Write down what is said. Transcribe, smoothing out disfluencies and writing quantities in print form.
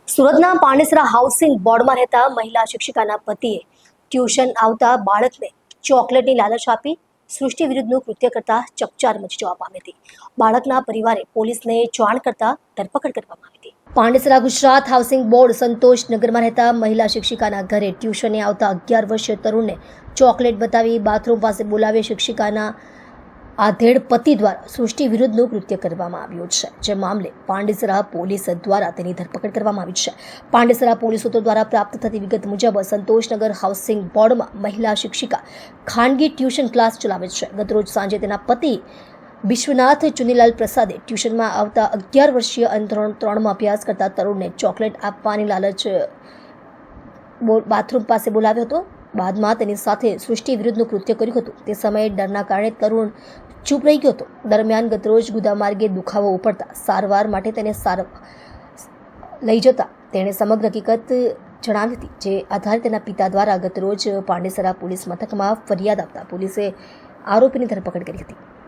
સુરતના પાંડેસરા હાઉસિંગ બોર્ડમાં રહેતા મહિલા શિક્ષિકાના પતિએ ટ્યુશન આવતા બાળકને ચોકલેટની લાલચ આપી સૃષ્ટિ વિરુદ્ધનું કૃત્ય કરતા ચકચાર મચી જવા પામી હતી. બાળકના પરિવારે પોલીસને જાણ કરતા ધરપકડ કરવામાં આવી હતી. પાંડેસરા ગુજરાત હાઉસિંગ બોર્ડ સંતોષનગરમાં રહેતા મહિલા શિક્ષિકાના ઘરે ટ્યુશને આવતા 11 વર્ષીય તરુણને ચોકલેટ બતાવી બાથરૂમ પાસે બોલાવી શિક્ષિકાના આધેડ પતિ દ્વારા સૃષ્ટિ વિરુદ્ધનું કૃત્ય કરવામાં આવ્યું છે, જે મામલે પાંડેસરા પોલીસ દ્વારા તેની ધરપકડ કરવામાં આવી છે. પાંડેસરા પોલીસ સૂત્રો દ્વારા પ્રાપ્ત થતી વિગત મુજબ સંતોષનગર હાઉસિંગ બોર્ડમાં મહિલા શિક્ષિકા ખાનગી ટ્યુશન ક્લાસ ચલાવે છે. ગતરોજ સાંજે તેના પતિ વિશ્વનાથ ચુનીલાલ પ્રસાદે ટ્યુશનમાં આવતા 11 વર્ષીય અને ધોરણ 3માં અભ્યાસ કરતા તરુણને ચોકલેટ આપવાની લાલચ બાથરૂમ પાસે બોલાવ્યો હતો. બાદમાં તેની સાથે સૃષ્ટિ વિરુદ્ધનું કૃત્ય કર્યું હતું. તે સમયે ડરના કારણે તરુણ ચૂપ રહી ગયો હતો. દરમિયાન ગતરોજ ગુદામાર્ગે દુખાવો ઉપડતા સારવાર માટે તેને લઈ જતા તેણે સમગ્ર હકીકત જણાવી હતી, જે આધારે તેના પિતા દ્વારા ગતરોજ પાંડેસરા પોલીસ મથકમાં ફરિયાદ આપતા પોલીસે આરોપીની ધરપકડ કરી હતી.